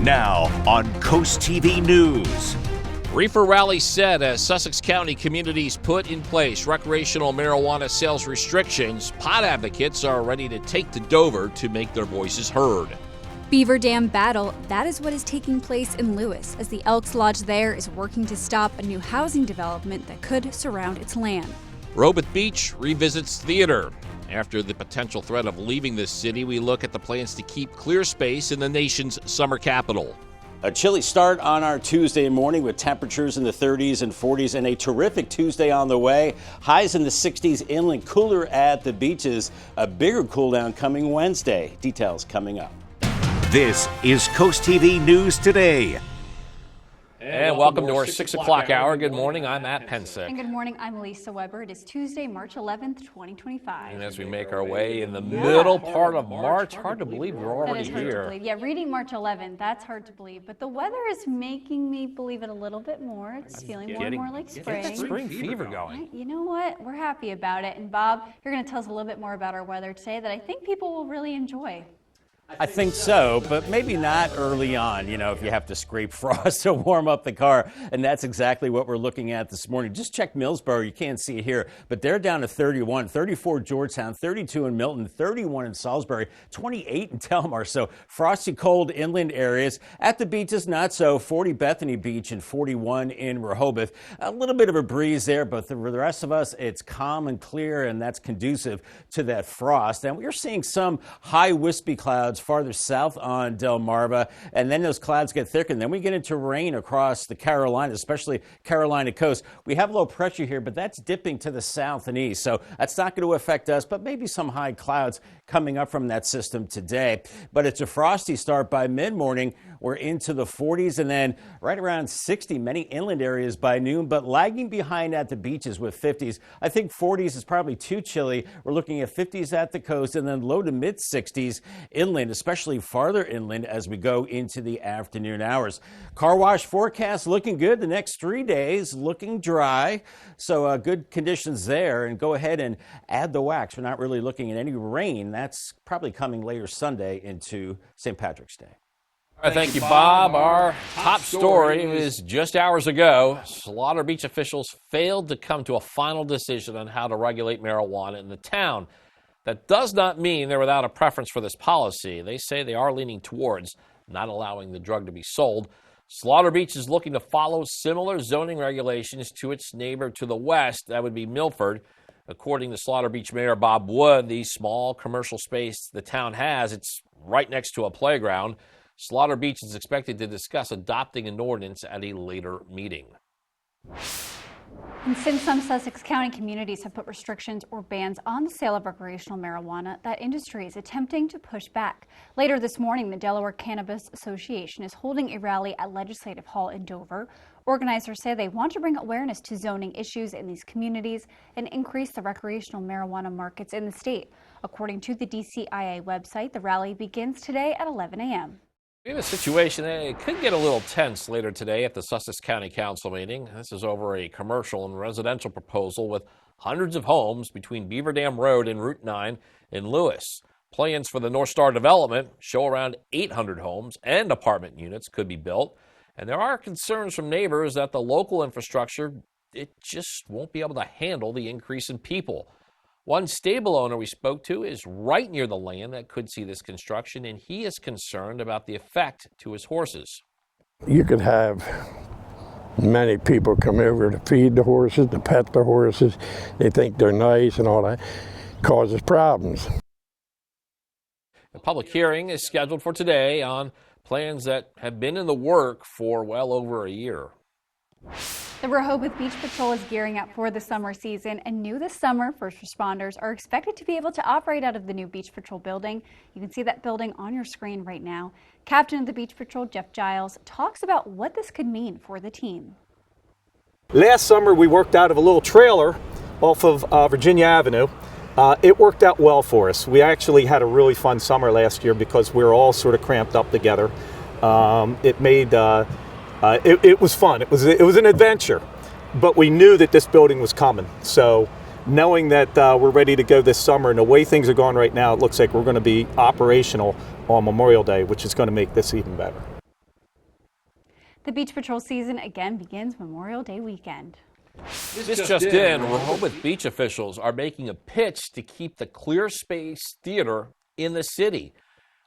Now on CoastTV News. Reefer rally said as Sussex County communities put in place recreational marijuana sales restrictions, pot advocates are ready to take to Dover to make their voices heard. Beaver Dam battle, that is what is taking place in Lewis as the Elks Lodge there is working to stop a new housing development that could surround its land. Rehoboth Beach revisits theater. After the potential threat of leaving this city, we look at the plans to keep clear space in the nation's summer capital. A chilly start on our Tuesday morning with temperatures in the 30s and 40s and a terrific Tuesday on the way. Highs in the 60s inland, cooler at the beaches. A bigger cool down coming Wednesday. Details coming up. This is CoastTV News Today. And welcome to our 6 o'clock hour. Good morning, I'm Matt Pensick. And good morning, I'm Lisa Weber. It is Tuesday, March 11th, 2025. And as we make our way in the middle part of March, hard to believe we're already here. Yeah, reading March 11th, that's hard to believe. But the weather is making me believe it a little bit more. It's feeling more and more like spring. Get that spring fever going. You know what? We're happy about it. And Bob, you're going to tell us a little bit more about our weather today that I think people will really enjoy. I think so, but maybe not early on, if you have to scrape frost to warm up the car. And that's exactly what we're looking at this morning. Just check Millsboro. You can't see it here, but they're down to 31, 34 Georgetown, 32 in Milton, 31 in Salisbury, 28 in Delmarva. So frosty cold inland areas. At the beaches, not so. 40 Bethany Beach and 41 in Rehoboth. A little bit of a breeze there, but for the rest of us, it's calm and clear, and that's conducive to that frost. And we're seeing some high wispy clouds farther south on Delmarva, and then those clouds get thicker, and then we get into rain across the Carolinas, especially Carolina coast. We have low pressure here, but that's dipping to the south and east, so that's not going to affect us, but maybe some high clouds coming up from that system today. But it's a frosty start by mid-morning. We're into the 40s and then right around 60, many inland areas by noon, but lagging behind at the beaches with 50s. I think 40s is probably too chilly. We're looking at 50s at the coast and then low to mid 60s inland, especially farther inland as we go into the afternoon hours. Car wash forecast looking good. The next 3 days looking dry. So good conditions there, and go ahead and add the wax. We're not really looking at any rain. That's probably coming later Sunday into St. Patrick's Day. All right, thank you, Bob. Our top story is just hours ago. Slaughter Beach officials failed to come to a final decision on how to regulate marijuana in the town. That does not mean they're without a preference for this policy. They say they are leaning towards not allowing the drug to be sold. Slaughter Beach is looking to follow similar zoning regulations to its neighbor to the west. That would be Milford. According to Slaughter Beach Mayor Bob Wood, the small commercial space the town has, it's right next to a playground. Slaughter Beach is expected to discuss adopting an ordinance at a later meeting. And since some Sussex County communities have put restrictions or bans on the sale of recreational marijuana, that industry is attempting to push back. Later this morning, the Delaware Cannabis Association is holding a rally at Legislative Hall in Dover. Organizers say they want to bring awareness to zoning issues in these communities and increase the recreational marijuana markets in the state. According to the DCIA website, the rally begins today at 11 a.m. We have a situation that it could get a little tense later today at the Sussex County Council meeting. This is over a commercial and residential proposal with hundreds of homes between Beaver Dam Road and Route 9 in Lewis. Plans for the North Star development show around 800 homes and apartment units could be built. And there are concerns from neighbors that the local infrastructure, it just won't be able to handle the increase in people. One stable owner we spoke to is right near the land that could see this construction, and he is concerned about the effect to his horses. You could have many people come over to feed the horses, to pet the horses. They think they're nice and all that. Causes problems. A public hearing is scheduled for today on plans that have been in the work for well over a year. The Rehoboth Beach Patrol is gearing up for the summer season, and new this summer, first responders are expected to be able to operate out of the new Beach Patrol building. You can see that building on your screen right now. Captain of the Beach Patrol, Jeff Giles, talks about what this could mean for the team. Last summer, we worked out of a little trailer off of Virginia Avenue. It worked out well for us. We actually had a really fun summer last year because we were all sort of cramped up together. It was fun. It was an adventure, but we knew that this building was coming. So knowing that we're ready to go this summer and the way things are going right now, it looks like we're going to be operational on Memorial Day, which is going to make this even better. The Beach Patrol season again begins Memorial Day weekend. This just in, Rehoboth beach officials are making a pitch to keep the Clear Space Theater in the city.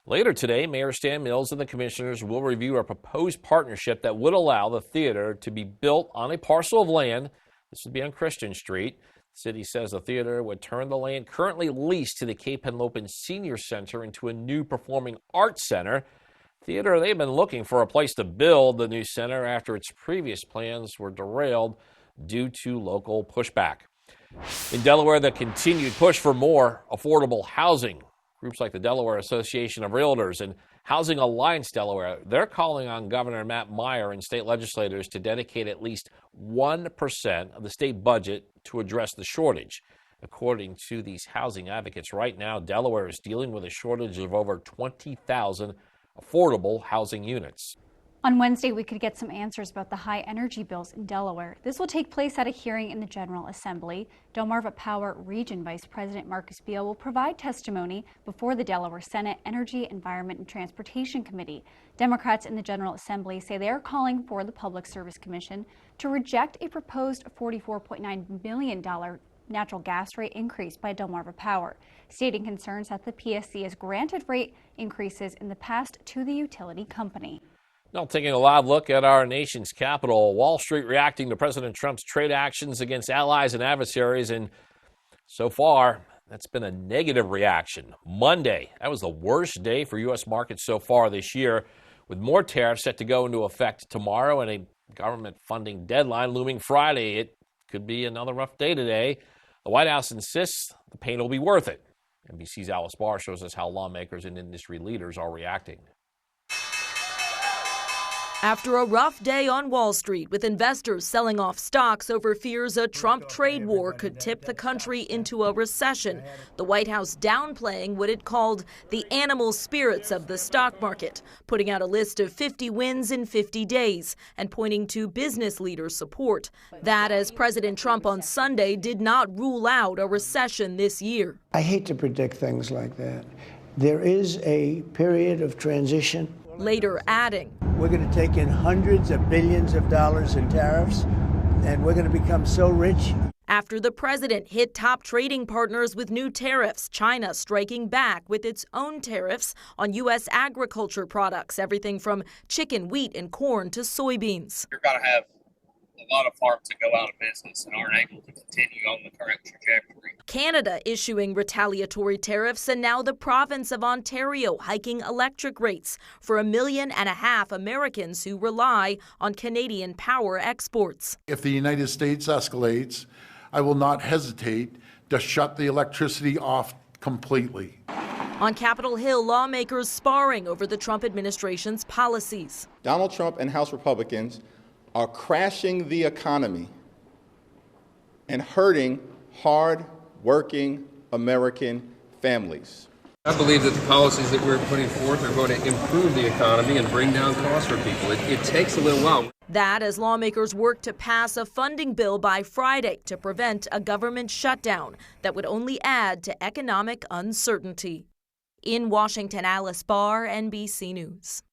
Later today, Mayor Stan Mills and the commissioners will review a proposed partnership that would allow the theater to be built on a parcel of land. This would be on Christian Street. The city says the theater would turn the land currently leased to the Cape Henlopen Senior Center into a new performing arts center. Theater, they've been looking for a place to build the new center after its previous plans were derailed due to local pushback. In Delaware, the continued push for more affordable housing. Groups like the Delaware Association of Realtors and Housing Alliance Delaware, they're calling on Governor Matt Meyer and state legislators to dedicate at least 1% of the state budget to address the shortage. According to these housing advocates, right now, Delaware is dealing with a shortage of over 20,000 affordable housing units. On Wednesday, we could get some answers about the high energy bills in Delaware. This will take place at a hearing in the General Assembly. Delmarva Power Region Vice President Marcus Beal will provide testimony before the Delaware Senate Energy, Environment, and Transportation Committee. Democrats in the General Assembly say they are calling for the Public Service Commission to reject a proposed $44.9 million natural gas rate increase by Delmarva Power, stating concerns that the PSC has granted rate increases in the past to the utility company. Now taking a live look at our nation's capital, Wall Street reacting to President Trump's trade actions against allies and adversaries, and so far, that's been a negative reaction. Monday, that was the worst day for U.S. markets so far this year, with more tariffs set to go into effect tomorrow and a government funding deadline looming Friday. It could be another rough day today. The White House insists the pain will be worth it. NBC's Alice Barr shows us how lawmakers and industry leaders are reacting. After a rough day on Wall Street, with investors selling off stocks over fears a Trump trade war could tip the country into a recession, the White House downplaying what it called the animal spirits of the stock market, putting out a list of 50 wins in 50 days and pointing to business leaders' support. That, as President Trump on Sunday did not rule out a recession this year. I hate to predict things like that. There is a period of transition. Later adding, we're going to take in hundreds of billions of dollars in tariffs, and we're going to become so rich. After the president hit top trading partners with new tariffs, China striking back with its own tariffs on U.S. agriculture products, everything from chicken, wheat, and corn to soybeans. You're going to have a lot of farms that go out of business and aren't able to continue on the current trajectory. Canada issuing retaliatory tariffs, and now the province of Ontario hiking electric rates for 1.5 million Americans who rely on Canadian power exports. If the United States escalates, I will not hesitate to shut the electricity off completely. On Capitol Hill, lawmakers sparring over the Trump administration's policies. Donald Trump and House Republicans are crashing the economy and hurting hard-working American families. I believe that the policies that we're putting forth are going to improve the economy and bring down costs for people. It takes a little while. That as lawmakers work to pass a funding bill by Friday to prevent a government shutdown that would only add to economic uncertainty. In Washington, Alice Barr, NBC News.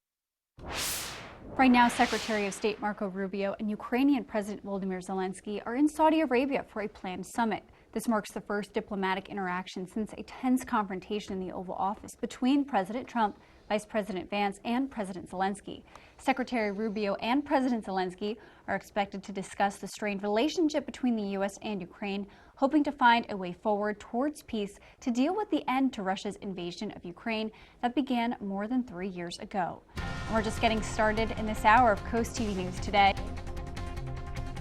Right now, Secretary of State Marco Rubio and Ukrainian President Volodymyr Zelensky are in Saudi Arabia for a planned summit. This marks the first diplomatic interaction since a tense confrontation in the Oval Office between President Trump, Vice President Vance, and President Zelensky. Secretary Rubio and President Zelensky are expected to discuss the strained relationship between the U.S. and Ukraine, hoping to find a way forward towards peace to deal with the end to Russia's invasion of Ukraine that began more than 3 years ago. And we're just getting started in this hour of Coast TV News Today.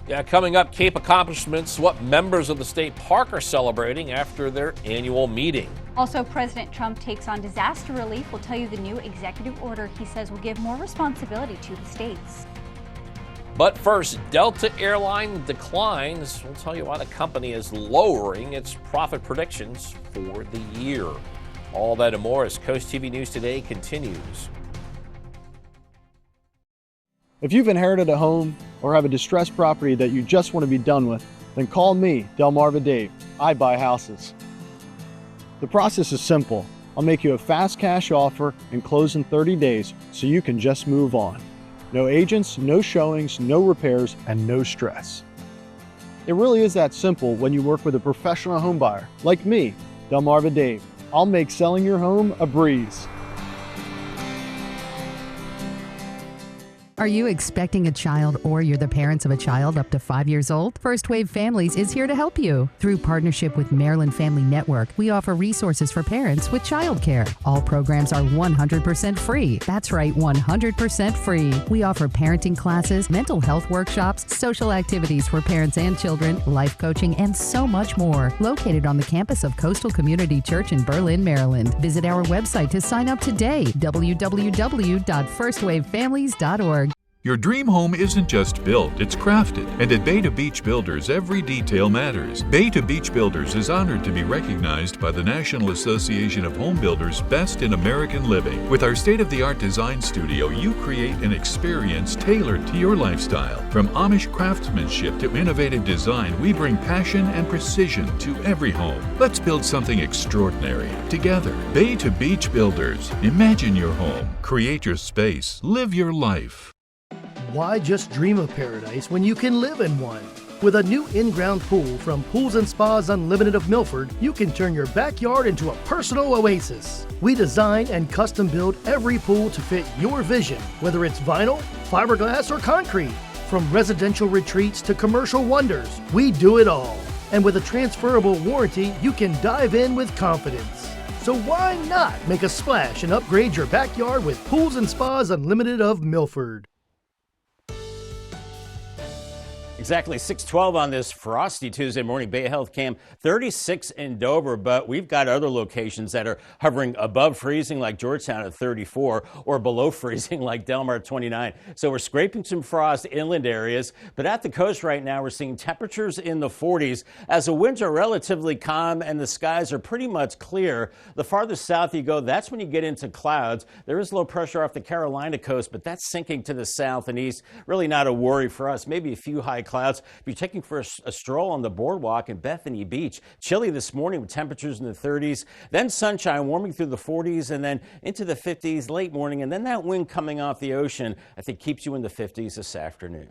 Yeah, coming up, Cape accomplishments, what members of the state park are celebrating after their annual meeting. Also, President Trump takes on disaster relief. We'll tell you the new executive order he says will give more responsibility to the states. But first, Delta Airline declines. We'll tell you why the company is lowering its profit predictions for the year. All that and more as Coast TV News Today continues. If you've inherited a home or have a distressed property that you just want to be done with, then call me, Delmarva Dave. I buy houses. The process is simple. I'll make you a fast cash offer and close in 30 days so you can just move on. No agents, no showings, no repairs, and no stress. It really is that simple when you work with a professional home buyer like me, Delmarva Dave. I'll make selling your home a breeze. Are you expecting a child or you're the parents of a child up to 5 years old? First Wave Families is here to help you. Through partnership with Maryland Family Network, we offer resources for parents with childcare. All programs are 100% free. That's right, 100% free. We offer parenting classes, mental health workshops, social activities for parents and children, life coaching, and so much more. Located on the campus of Coastal Community Church in Berlin, Maryland. Visit our website to sign up today, www.firstwavefamilies.org. Your dream home isn't just built, it's crafted. And at Bay to Beach Builders, every detail matters. Bay to Beach Builders is honored to be recognized by the National Association of Home Builders Best in American Living. With our state-of-the-art design studio, you create an experience tailored to your lifestyle. From Amish craftsmanship to innovative design, we bring passion and precision to every home. Let's build something extraordinary together. Bay to Beach Builders. Imagine your home. Create your space. Live your life. Why just dream of paradise when you can live in one? With a new in-ground pool from Pools and Spas Unlimited of Milford, you can turn your backyard into a personal oasis. We design and custom build every pool to fit your vision, whether it's vinyl, fiberglass, or concrete. From residential retreats to commercial wonders, we do it all. And with a transferable warranty, you can dive in with confidence. So why not make a splash and upgrade your backyard with Pools and Spas Unlimited of Milford? Exactly 6:12 on this frosty Tuesday morning. Bay Health Cam 36 in Dover, but we've got other locations that are hovering above freezing like Georgetown at 34 or below freezing like Delmarva at 29. So we're scraping some frost inland areas, but at the coast right now we're seeing temperatures in the 40s as the winds are relatively calm and the skies are pretty much clear. The farther south you go, that's when you get into clouds. There is low pressure off the Carolina coast, but that's sinking to the south and east. Really not a worry for us. Maybe a few high clouds. If you're taking for a stroll on the boardwalk in Bethany Beach, chilly this morning with temperatures in the 30s, then sunshine warming through the 40s and then into the 50s late morning, and then that wind coming off the ocean I think keeps you in the 50s this afternoon.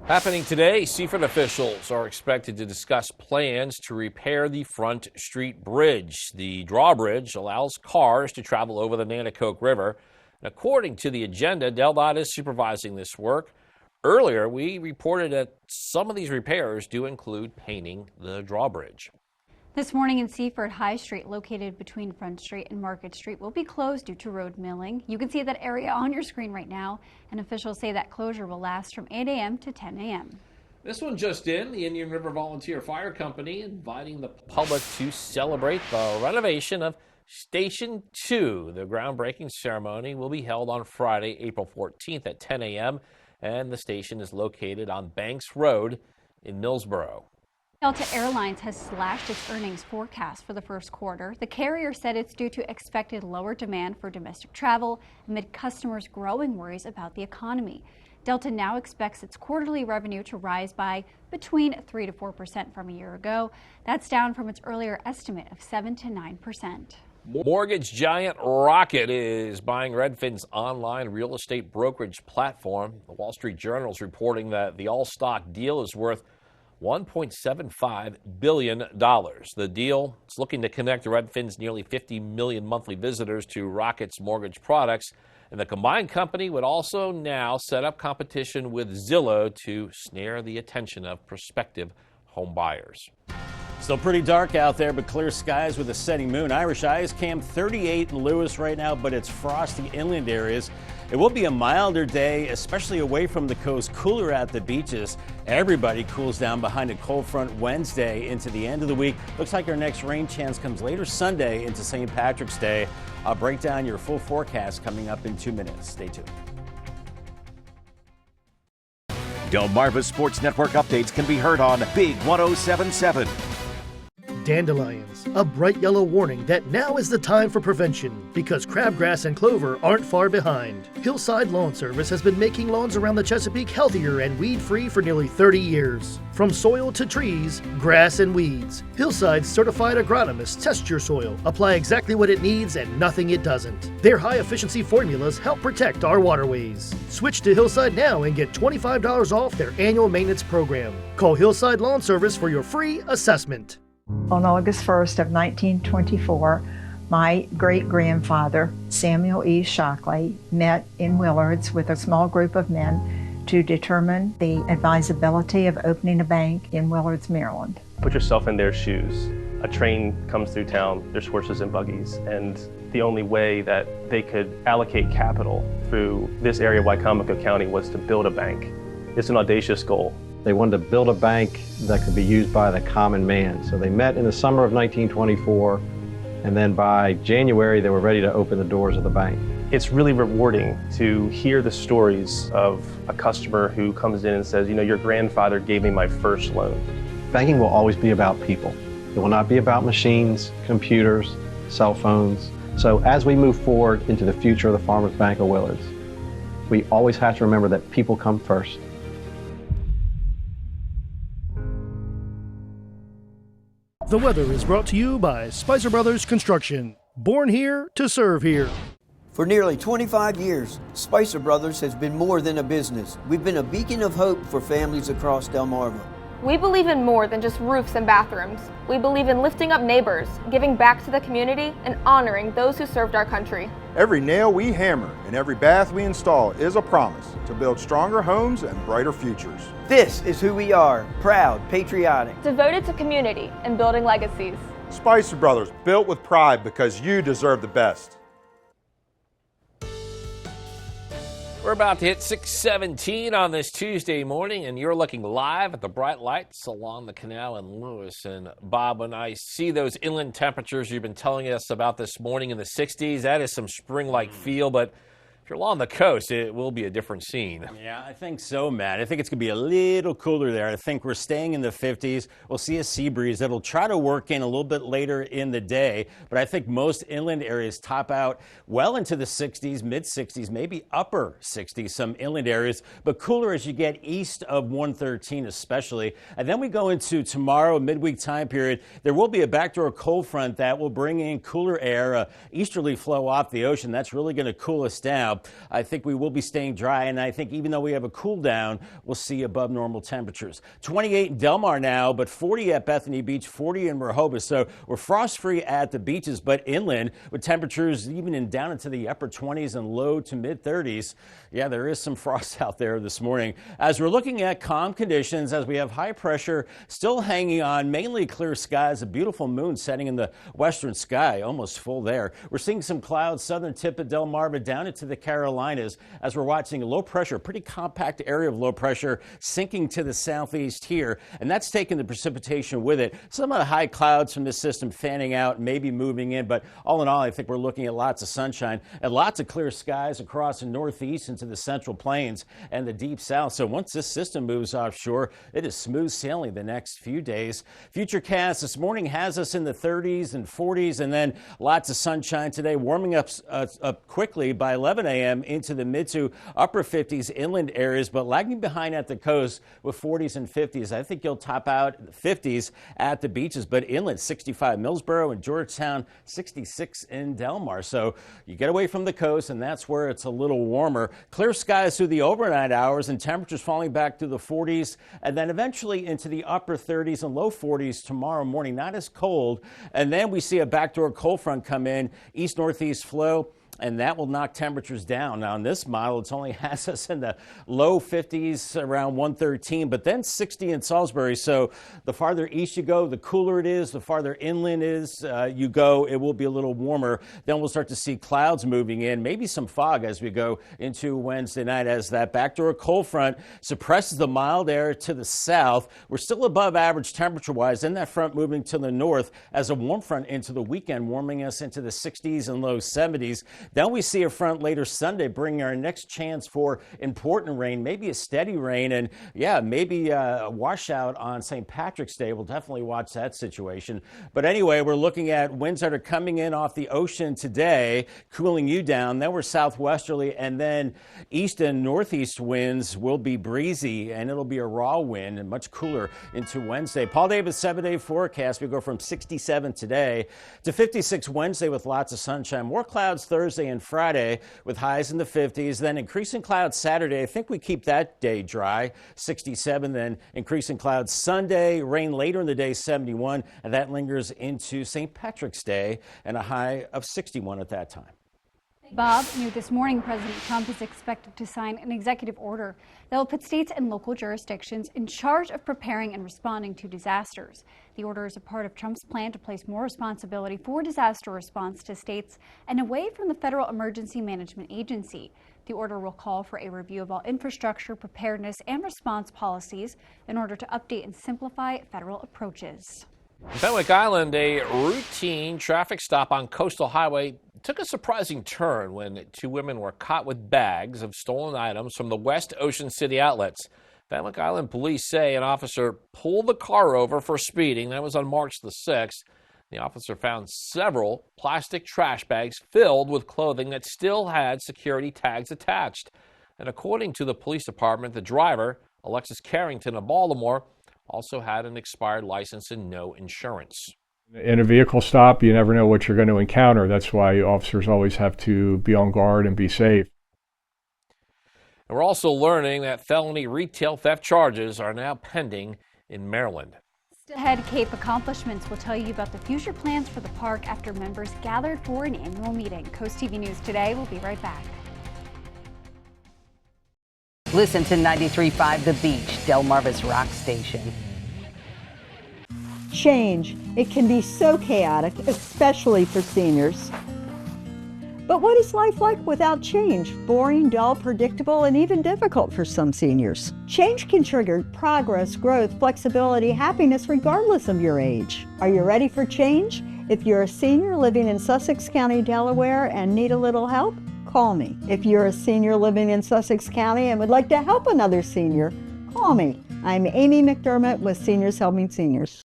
Happening today, Seaford officials are expected to discuss plans to repair the Front Street Bridge. The drawbridge allows cars to travel over the Nanticoke River. And according to the agenda, DelDOT is supervising this work. Earlier, we reported that some of these repairs do include painting the drawbridge. This morning in Seaford, High Street, located between Front Street and Market Street, will be closed due to road milling. You can see that area on your screen right now, and officials say that closure will last from 8 a.m. to 10 a.m. This one just in, the Indian River Volunteer Fire Company inviting the public to celebrate the renovation of Station 2. The groundbreaking ceremony will be held on Friday, April 14th at 10 a.m., and the station is located on Banks Road in Millsboro. Delta Airlines has slashed its earnings forecast for the first quarter. The carrier said it's due to expected lower demand for domestic travel amid customers' growing worries about the economy. Delta now expects its quarterly revenue to rise by between 3 to 4% from a year ago. That's down from its earlier estimate of 7 to 9%. Mortgage giant Rocket is buying Redfin's online real estate brokerage platform. The Wall Street Journal is reporting that the all-stock deal is worth $1.75 billion. The deal is looking to connect Redfin's nearly 50 million monthly visitors to Rocket's mortgage products. And the combined company would also now set up competition with Zillow to snare the attention of prospective home buyers. Still pretty dark out there, but clear skies with a setting moon. Irish Eyes Cam 38 in Lewis right now, but it's frosty inland areas. It will be a milder day, especially away from the coast, cooler at the beaches. Everybody cools down behind a cold front Wednesday into the end of the week. Looks like our next rain chance comes later Sunday into St. Patrick's Day. I'll break down your full forecast coming up in 2 minutes. Stay tuned. Delmarva Sports Network updates can be heard on Big 107.7. dandelions, a bright yellow warning that now is the time for prevention because crabgrass and clover aren't far behind. Hillside Lawn Service has been making lawns around the Chesapeake healthier and weed-free for nearly 30 years. From soil to trees, grass and weeds, Hillside's certified agronomists test your soil, apply exactly what it needs and nothing it doesn't. Their high-efficiency formulas help protect our waterways. Switch to Hillside now and get $25 off their annual maintenance program. Call Hillside Lawn Service for your free assessment. On August 1st of 1924, my great-grandfather, Samuel E. Shockley, met in Willards with a small group of men to determine the advisability of opening a bank in Willards, Maryland. Put yourself in their shoes. A train comes through town, there's horses and buggies, and the only way that they could allocate capital through this area of Wicomico County was to build a bank. It's an audacious goal. They wanted to build a bank that could be used by the common man. So they met in the summer of 1924, and then by January they were ready to open the doors of the bank. It's really rewarding to hear the stories of a customer who comes in and says, you know, your grandfather gave me my first loan. Banking will always be about people. It will not be about machines, computers, cell phones. So as we move forward into the future of the Farmers Bank of Willards, we always have to remember that people come first. The weather is brought to you by Spicer Brothers Construction. Born here to serve here. For nearly 25 years, Spicer Brothers has been more than a business. We've been a beacon of hope for families across Delmarva. We believe in more than just roofs and bathrooms. We believe in lifting up neighbors, giving back to the community, and honoring those who served our country. Every nail we hammer and every bath we install is a promise to build stronger homes and brighter futures. This is who we are, proud, patriotic, devoted to community and building legacies. Spicer Brothers, built with pride because you deserve the best. We're about to hit 6:17 on this Tuesday morning, and you're looking live at the bright lights along the canal in Lewis. And Bob, when I see those inland temperatures you've been telling us about this morning in the 60s, that is some spring-like feel, but if you're along the coast, it will be a different scene. Yeah, I think so, Matt. I think it's going to be a little cooler there. I think we're staying in the 50s. We'll see a sea breeze that'll try to work in a little bit later in the day, but I think most inland areas top out well into the 60s, mid-60s, maybe upper 60s, some inland areas, but cooler as you get east of 113 especially. And then we go into tomorrow, midweek time period. There will be a backdoor cold front that will bring in cooler air, easterly flow off the ocean. That's really going to cool us down. I think we will be staying dry, and I think even though we have a cool down, we'll see above normal temperatures. 28 in Delmar now, but 40 at Bethany Beach, 40 in Rehoboth. So we're frost-free at the beaches, but inland with temperatures even down into the upper 20s and low to mid-30s. Yeah, there is some frost out there this morning. As we're looking at calm conditions, as we have high pressure still hanging on, mainly clear skies, a beautiful moon setting in the western sky, almost full there. We're seeing some clouds, southern tip of Delmarva down into the Carolinas as we're watching low pressure, pretty compact area of low pressure sinking to the southeast here, and that's taking the precipitation with it. Some of the high clouds from this system fanning out, maybe moving in, but all in all, I think we're looking at lots of sunshine and lots of clear skies across the northeast into the central plains and the deep south. So once this system moves offshore, it is smooth sailing the next few days. Futurecast this morning has us in the 30s and 40s, and then lots of sunshine today, warming up quickly by 11 a.m. into the mid to upper 50s inland areas, but lagging behind at the coast with 40s and 50s. I think you'll top out 50s at the beaches, but inland 65 Millsboro and Georgetown, 66 in Delmar. So you get away from the coast, and that's where it's a little warmer. Clear skies through the overnight hours and temperatures falling back to the 40s, and then eventually into the upper 30s and low 40s tomorrow morning. Not as cold. And then we see a backdoor cold front come in, east-northeast flow, and that will knock temperatures down. Now, in this model, it only has us in the low 50s, around 113, but then 60 in Salisbury. So the farther east you go, the cooler it is. The farther inland you go, it will be a little warmer. Then we'll start to see clouds moving in, maybe some fog as we go into Wednesday night as that backdoor cold front suppresses the mild air to the south. We're still above average temperature-wise. Then that front moving to the north as a warm front into the weekend, warming us into the 60s and low 70s. Then we see a front later Sunday bringing our next chance for important rain, maybe a steady rain, and maybe a washout on St. Patrick's Day. We'll definitely watch that situation. But anyway, we're looking at winds that are coming in off the ocean today, cooling you down. Then we're southwesterly, and then east and northeast winds will be breezy, and it'll be a raw wind and much cooler into Wednesday. Paul Davis 7-day forecast. We go from 67 today to 56 Wednesday with lots of sunshine. More clouds Thursday and Friday with highs in the 50s. Then increasing clouds Saturday. I think we keep that day dry, 67. Then increasing clouds Sunday, rain later in the day, 71. And that lingers into St. Patrick's Day and a high of 61 at that time. Bob, new this morning, President Trump is expected to sign an executive order that will put states and local jurisdictions in charge of preparing and responding to disasters. The order is a part of Trump's plan to place more responsibility for disaster response to states and away from the Federal Emergency Management Agency. The order will call for a review of all infrastructure, preparedness, and response policies in order to update and simplify federal approaches. In Fenwick Island, a routine traffic stop on Coastal Highway took a surprising turn when two women were caught with bags of stolen items from the West Ocean City outlets. Fenwick Island police say an officer pulled the car over for speeding. That was on March the 6th. The officer found several plastic trash bags filled with clothing that still had security tags attached. And according to the police department, the driver, Alexis Carrington of Baltimore, also had an expired license and no insurance. In a vehicle stop, you never know what you're going to encounter. That's why officers always have to be on guard and be safe. And we're also learning that felony retail theft charges are now pending in Maryland. Ahead, Cape Accomplishments will tell you about the future plans for the park after members gathered for an annual meeting. Coast TV News Today will be right back. Listen to 93.5 The Beach, Delmarva's rock station. Change. It can be so chaotic, especially for seniors. But what is life like without change? Boring, dull, predictable, and even difficult for some seniors. Change can trigger progress, growth, flexibility, happiness, regardless of your age. Are you ready for change? If you're a senior living in Sussex County, Delaware, and need a little help, call me. If you're a senior living in Sussex County and would like to help another senior, call me. I'm Amy McDermott with Seniors Helping Seniors.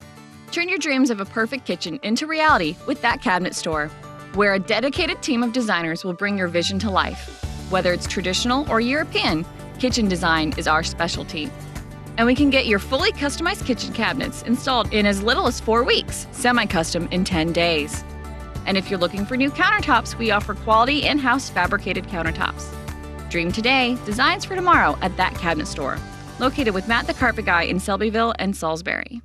Turn your dreams of a perfect kitchen into reality with That Cabinet Store, where a dedicated team of designers will bring your vision to life. Whether it's traditional or European, kitchen design is our specialty. And we can get your fully customized kitchen cabinets installed in as little as 4 weeks, semi-custom in 10 days. And if you're looking for new countertops, we offer quality in-house fabricated countertops. Dream today, designs for tomorrow at That Cabinet Store, located with Matt the Carpet Guy in Selbyville and Salisbury.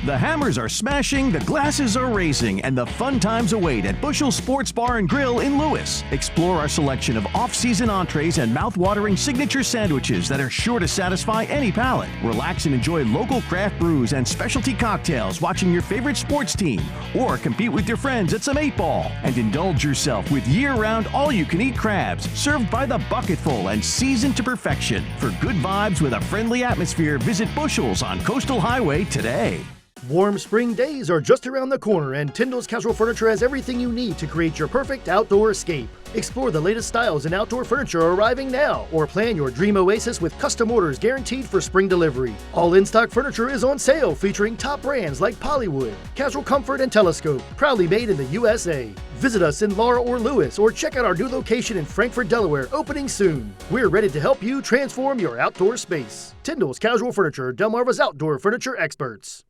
The hammers are smashing, the glasses are raising, and the fun times await at Bushel Sports Bar and Grill in Lewis. Explore our selection of off-season entrees and mouth-watering signature sandwiches that are sure to satisfy any palate. Relax and enjoy local craft brews and specialty cocktails watching your favorite sports team, or compete with your friends at some 8-ball. And indulge yourself with year-round all-you-can-eat crabs, served by the bucketful and seasoned to perfection. For good vibes with a friendly atmosphere, visit Bushel's on Coastal Highway today. Warm spring days are just around the corner, and Tyndall's Casual Furniture has everything you need to create your perfect outdoor escape. Explore the latest styles in outdoor furniture arriving now, or plan your dream oasis with custom orders guaranteed for spring delivery. All in-stock furniture is on sale, featuring top brands like Pollywood, Casual Comfort, and Telescope, proudly made in the USA. Visit us in Laura or Lewis, or check out our new location in Frankfort, Delaware, opening soon. We're ready to help you transform your outdoor space. Tyndall's Casual Furniture, Delmarva's outdoor furniture experts.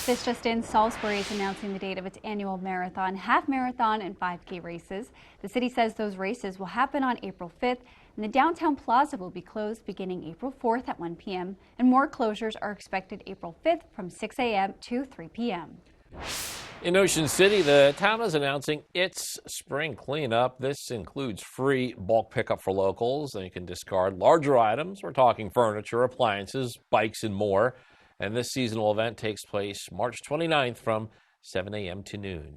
This just in, Salisbury is announcing the date of its annual marathon, half marathon, and 5K races. The city says those races will happen on April 5th, and the downtown plaza will be closed beginning April 4th at 1 p.m., and more closures are expected April 5th from 6 a.m. to 3 p.m. In Ocean City, the town is announcing its spring cleanup. This includes free bulk pickup for locals, and you can discard larger items. We're talking furniture, appliances, bikes, and more. And this seasonal event takes place March 29th from 7 a.m. to noon.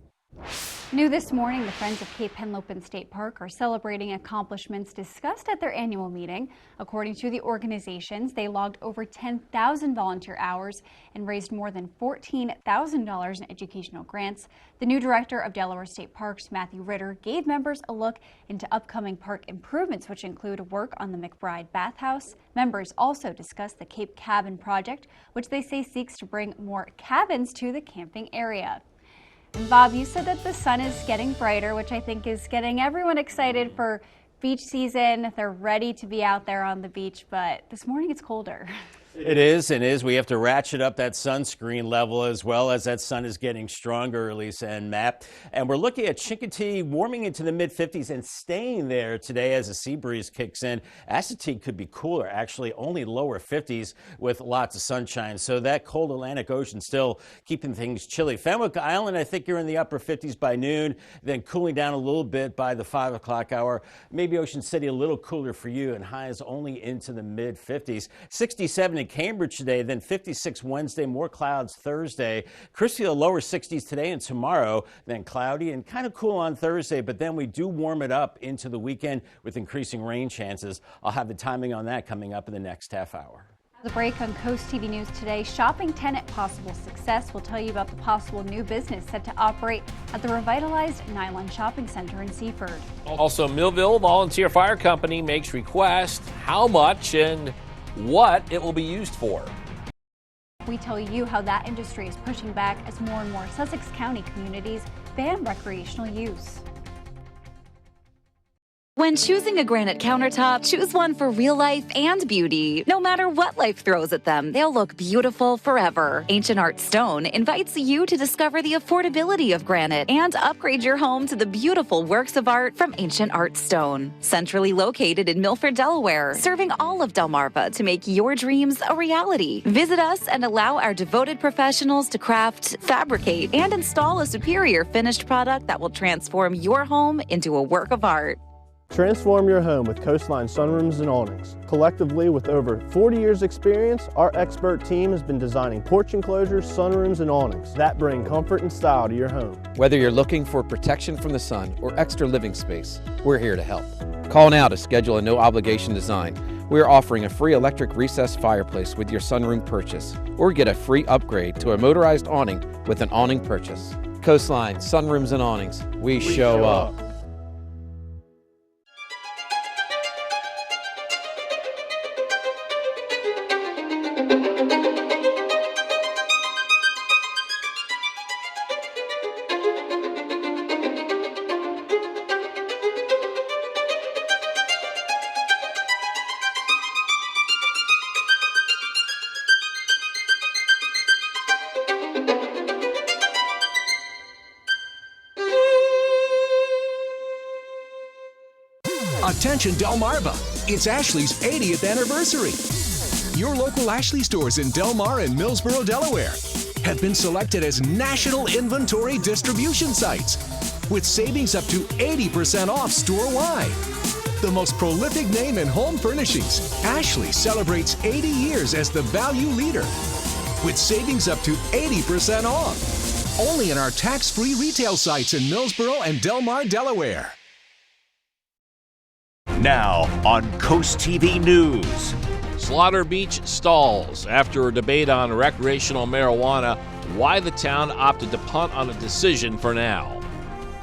New this morning, the Friends of Cape Henlopen State Park are celebrating accomplishments discussed at their annual meeting. According to the organizations, they logged over 10,000 volunteer hours and raised more than $14,000 in educational grants. The new director of Delaware State Parks, Matthew Ritter, gave members a look into upcoming park improvements, which include work on the McBride Bathhouse. Members also discussed the Cape Cabin project, which they say seeks to bring more cabins to the camping area. And Bob, you said that the sun is getting brighter, which I think is getting everyone excited for beach season. They're ready to be out there on the beach, but this morning it's colder. It is. We have to ratchet up that sunscreen level as well as that sun is getting stronger, Lisa and Matt. And we're looking at Chincoteague warming into the mid-50s and staying there today as the sea breeze kicks in. Assateague could be cooler, actually only lower 50s with lots of sunshine. So that cold Atlantic Ocean still keeping things chilly. Fenwick Island, I think you're in the upper 50s by noon, then cooling down a little bit by the 5 o'clock hour. Maybe Ocean City a little cooler for you and highs only into the mid-50s. 67 in Cambridge today, then 56 Wednesday, more clouds Thursday. Chrisfield lower 60s today and tomorrow, then cloudy and kind of cool on Thursday, but then we do warm it up into the weekend with increasing rain chances. I'll have the timing on that coming up in the next half hour. The break on Coast TV News today, shopping tenant possible success. We'll tell you about the possible new business set to operate at the revitalized Nylon Shopping Center in Seaford. Also, Millville Volunteer Fire Company makes request how much and what it will be used for. We tell you how that industry is pushing back as more and more Sussex County communities ban recreational use. When choosing a granite countertop, choose one for real life and beauty. No matter what life throws at them, they'll look beautiful forever. Ancient Art Stone invites you to discover the affordability of granite and upgrade your home to the beautiful works of art from Ancient Art Stone. Centrally located in Milford, Delaware, serving all of Delmarva to make your dreams a reality. Visit us and allow our devoted professionals to craft, fabricate, and install a superior finished product that will transform your home into a work of art. Transform your home with Coastline Sunrooms and Awnings. Collectively, with over 40 years experience, our expert team has been designing porch enclosures, sunrooms, and awnings that bring comfort and style to your home. Whether you're looking for protection from the sun or extra living space, we're here to help. Call now to schedule a no-obligation design. We're offering a free electric recessed fireplace with your sunroom purchase, or get a free upgrade to a motorized awning with an awning purchase. Coastline Sunrooms and Awnings. We show up. Attention Delmarva, it's Ashley's 80th anniversary. Your local Ashley stores in Delmar and Millsboro, Delaware have been selected as national inventory distribution sites with savings up to 80% off store-wide. The most prolific name in home furnishings, Ashley celebrates 80 years as the value leader with savings up to 80% off. Only in our tax-free retail sites in Millsboro and Delmar, Delaware. Now on Coast TV News. Slaughter Beach stalls after a debate on recreational marijuana. Why the town opted to punt on a decision for now.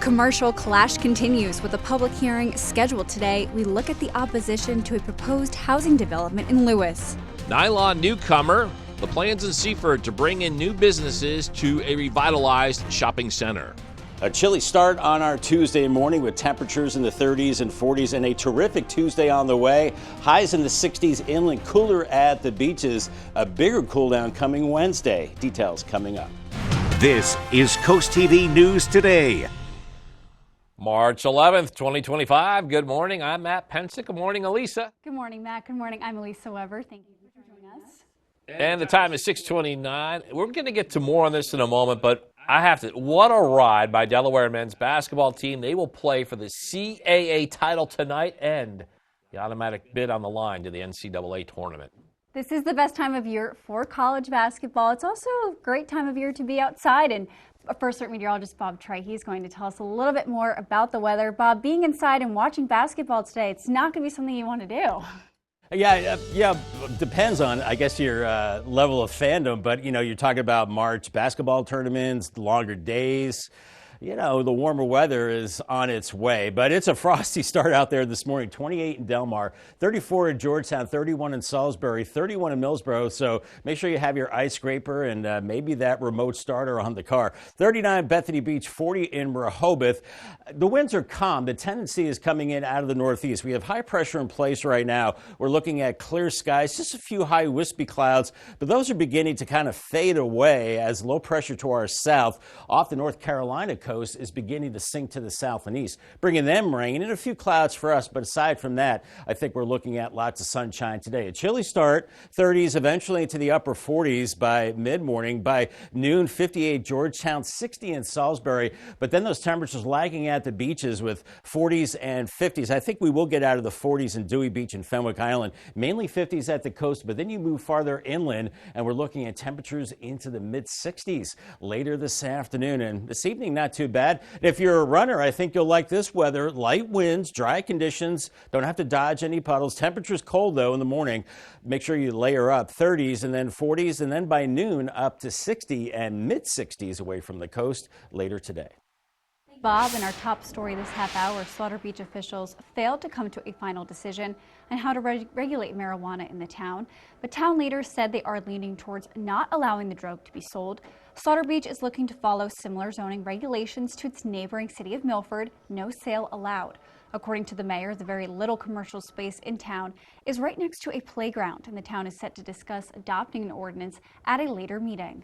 Commercial clash continues with a public hearing scheduled today. We look at the opposition to a proposed housing development in Lewis. Nylon newcomer, the plans in Seaford to bring in new businesses to a revitalized shopping center. A chilly start on our Tuesday morning with temperatures in the 30s and 40s and a terrific Tuesday on the way. Highs in the 60s inland, cooler at the beaches. A bigger cool down coming Wednesday. Details coming up. This is Coast TV News Today. March 11th, 2025. Good morning. I'm Matt Pensick. Good morning, Elisa. Good morning, Matt. Good morning. I'm Elisa Weber. Thank you for joining us. And the time is 6:29. We're going to get to more on this in a moment, but I have to. What a ride by Delaware men's basketball team. They will play for the CAA title tonight and the automatic bid on the line to the NCAA tournament. This is the best time of year for college basketball. It's also a great time of year to be outside and First Alert meteorologist Bob Trahey is going to tell us a little bit more about the weather. Bob, being inside and watching basketball today, it's not going to be something you want to do. Yeah, depends on, I guess, your level of fandom. But, you're talking about March basketball tournaments, longer days. The warmer weather is on its way, but it's a frosty start out there this morning. 28 in Delmar, 34 in Georgetown, 31 in Salisbury, 31 in Millsboro. So make sure you have your ice scraper and maybe that remote starter on the car. 39 Bethany Beach, 40 in Rehoboth. The winds are calm. The tendency is coming in out of the northeast. We have high pressure in place right now. We're looking at clear skies, just a few high wispy clouds, but those are beginning to kind of fade away as low pressure to our south off the North Carolina coast is beginning to sink to the south and east, bringing them rain and a few clouds for us. But aside from that, I think we're looking at lots of sunshine today. A chilly start, 30s eventually into the upper 40s by mid-morning. By noon, 58 Georgetown, 60 in Salisbury. But then those temperatures lagging at the beaches with 40s and 50s. I think we will get out of the 40s in Dewey Beach and Fenwick Island, mainly 50s at the coast. But then you move farther inland and we're looking at temperatures into the mid-60s later this afternoon. And this evening, not too bad. If you're a runner, I think you'll like this weather. Light winds, dry conditions, don't have to dodge any puddles. Temperatures cold though in the morning. Make sure you layer up 30s and then 40s, and then by noon up to 60 and mid 60s away from the coast later today. Bob, in our top story this half hour, Slaughter Beach officials failed to come to a final decision on how to regulate marijuana in the town, but town leaders said they are leaning towards not allowing the drug to be sold. Slaughter Beach is looking to follow similar zoning regulations to its neighboring city of Milford, no sale allowed. According to the mayor, the very little commercial space in town is right next to a playground, and the town is set to discuss adopting an ordinance at a later meeting.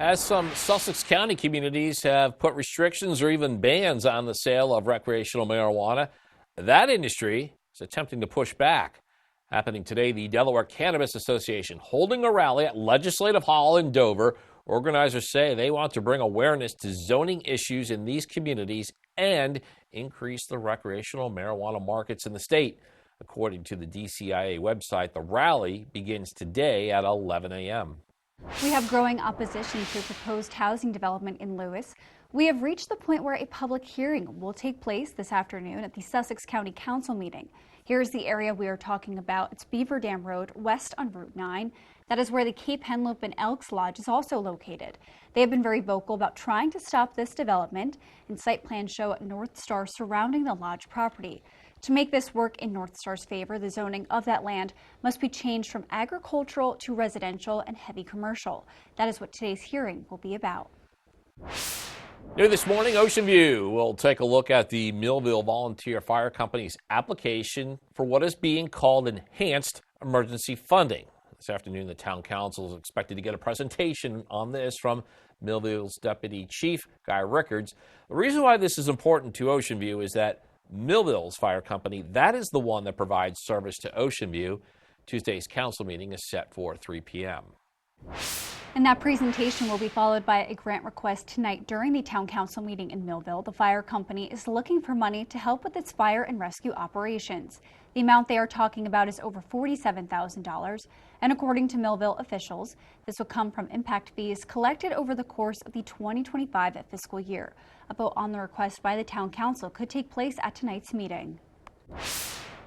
As some Sussex County communities have put restrictions or even bans on the sale of recreational marijuana, that industry is attempting to push back. Happening today, the Delaware Cannabis Association holding a rally at Legislative Hall in Dover. Organizers say they want to bring awareness to zoning issues in these communities and increase the recreational marijuana markets in the state. According to the DCIA website, the rally begins today at 11 a.m. We have growing opposition to proposed housing development in Lewis. We have reached the point where a public hearing will take place this afternoon at the Sussex County Council meeting. Here's the area we are talking about. It's Beaver Dam Road, west on Route 9. That is where the Cape Henlope and Elks Lodge is also located. They have been very vocal about trying to stop this development, and site plans show North Star surrounding the lodge property. To make this work in North Star's favor, the zoning of that land must be changed from agricultural to residential and heavy commercial. That is what today's hearing will be about. New this morning, Ocean View will take a look at the Millville Volunteer Fire Company's application for what is being called enhanced emergency funding. This afternoon, the town council is expected to get a presentation on this from Millville's Deputy Chief, Guy Rickards. The reason why this is important to Ocean View is that Millville's fire company, that is the one that provides service to Ocean View. Tuesday's council meeting is set for 3 p.m. And that presentation will be followed by a grant request tonight during the town council meeting in Millville. The fire company is looking for money to help with its fire and rescue operations. The amount they are talking about is over $47,000. And according to Millville officials, this will come from impact fees collected over the course of the 2025 fiscal year. A vote on the request by the town council could take place at tonight's meeting.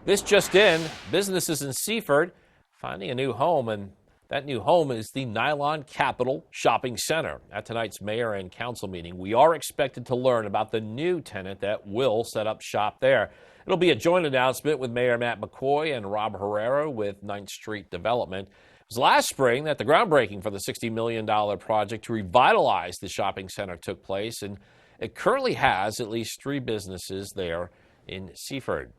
This just in, businesses in Seaford finding a new home, and that new home is the Nylon Capital Shopping Center. At tonight's mayor and council meeting, we are expected to learn about the new tenant that will set up shop there. It'll be a joint announcement with Mayor Matt McCoy and Rob Herrera with 9th Street Development. It was last spring that the groundbreaking for the $60 million project to revitalize the shopping center took place, and it currently has at least 3 businesses there in Seaford.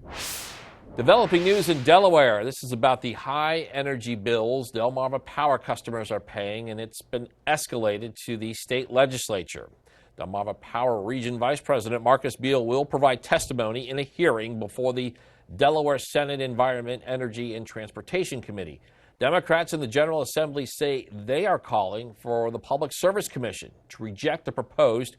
Developing news in Delaware. This is about the high energy bills Delmarva Power customers are paying, and it's been escalated to the state legislature. Delmarva Power Region Vice President Marcus Beal will provide testimony in a hearing before the Delaware Senate Environment, Energy, and Transportation Committee. Democrats in the General Assembly say they are calling for the Public Service Commission to reject the proposed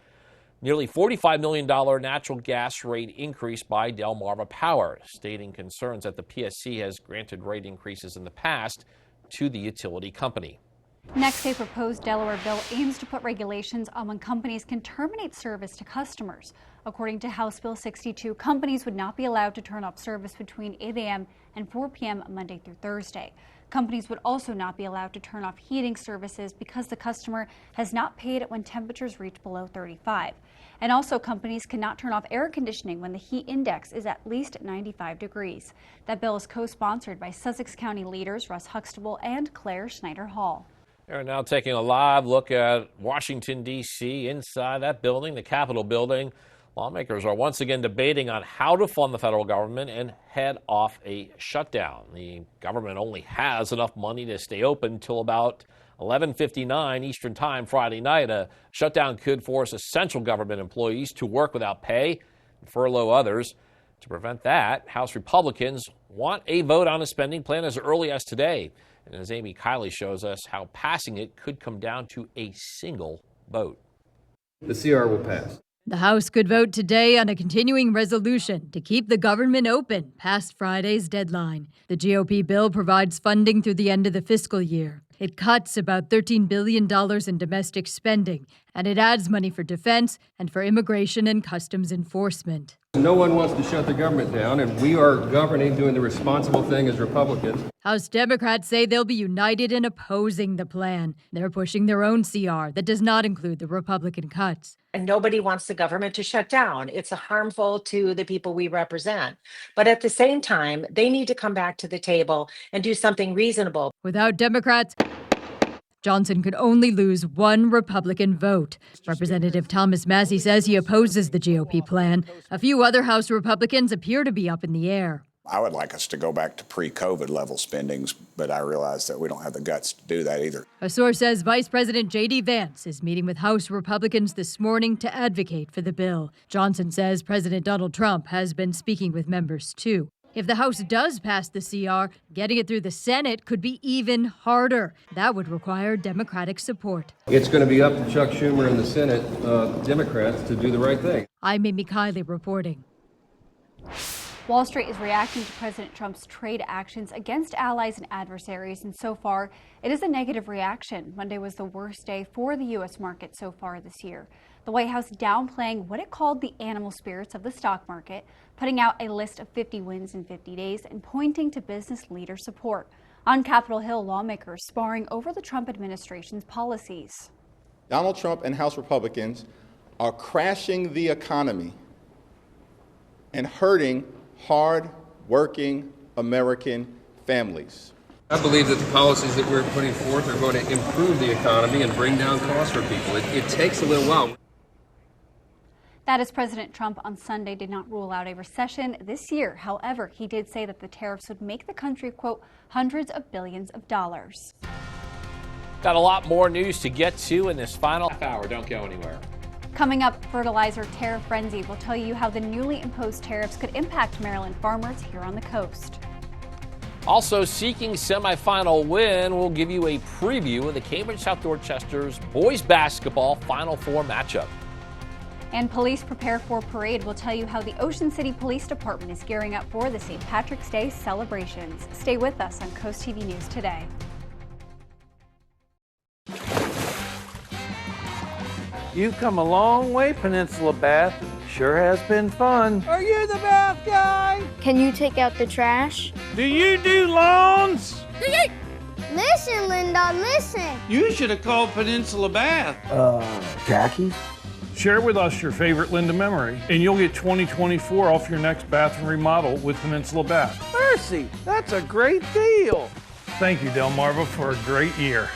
nearly $45 million natural gas rate increase by Delmarva Power, stating concerns that the PSC has granted rate increases in the past to the utility company. Next, a proposed Delaware bill aims to put regulations on when companies can terminate service to customers. According to House Bill 62, companies would not be allowed to turn off service between 8 a.m. and 4 p.m. Monday through Thursday. Companies would also not be allowed to turn off heating services because the customer has not paid when temperatures reach below 35. And also, companies cannot turn off air conditioning when the heat index is at least 95 degrees. That bill is co-sponsored by Sussex County leaders Russ Huxtable and Claire Schneider Hall. We're now taking a live look at Washington, D.C. Inside that building, the Capitol building, lawmakers are once again debating on how to fund the federal government and head off a shutdown. The government only has enough money to stay open till about 11:59 Eastern Time Friday night. A shutdown could force essential government employees to work without pay and furlough others. To prevent that, House Republicans want a vote on a spending plan as early as today. And as Amy Kiley shows us how passing it could come down to a single vote. The CR will pass. The House could vote today on a continuing resolution to keep the government open past Friday's deadline. The GOP bill provides funding through the end of the fiscal year. It cuts about $13 billion in domestic spending, and it adds money for defense and for immigration and customs enforcement. No one wants to shut the government down, and we are governing, doing the responsible thing as Republicans. House Democrats say they'll be united in opposing the plan. They're pushing their own CR that does not include the Republican cuts. And nobody wants the government to shut down. It's harmful to the people we represent. But at the same time, they need to come back to the table and do something reasonable. Without Democrats, Johnson could only lose one Republican vote. Representative Thomas Massey says he opposes the GOP plan. A few other House Republicans appear to be up in the air. I would like us to go back to pre-COVID level spendings, but I realize that we don't have the guts to do that either. A source says Vice President J.D. Vance is meeting with House Republicans this morning to advocate for the bill. Johnson says President Donald Trump has been speaking with members, too. If the House does pass the CR, getting it through the Senate could be even harder. That would require Democratic support. It's going to be up to Chuck Schumer and the Senate Democrats to do the right thing. I'm Amy Kiley reporting. Wall Street is reacting to President Trump's trade actions against allies and adversaries, and so far, it is a negative reaction. Monday was the worst day for the U.S. market so far this year. The White House downplaying what it called the animal spirits of the stock market, putting out a list of 50 wins in 50 days and pointing to business leader support. On Capitol Hill, lawmakers sparring over the Trump administration's policies. Donald Trump and House Republicans are crashing the economy and hurting hard-working American families. I believe that the policies that we're putting forth are going to improve the economy and bring down costs for people. It takes a little while. That is, President Trump on Sunday did not rule out a recession this year. However, he did say that the tariffs would make the country, quote, hundreds of billions of dollars. Got a lot more news to get to in this final half hour. Don't go anywhere. Coming up, fertilizer tariff frenzy will tell you how the newly imposed tariffs could impact Maryland farmers here on the coast. Also seeking semifinal win, we'll give you a preview of the Cambridge South Dorchester's boys basketball Final Four matchup. And police prepare for parade. We'll tell you how the Ocean City Police Department is gearing up for the St. Patrick's Day celebrations. Stay with us on Coast TV News Today. You've come a long way, Peninsula Bath. Sure has been fun. Are you the bath guy? Can you take out the trash? Do you do lawns? Listen, Linda, listen. You should have called Peninsula Bath. Jackie? Share with us your favorite Linda memory, and you'll get 2024 off your next bathroom remodel with Peninsula Bath. Mercy, that's a great deal. Thank you, Delmarva, for a great year.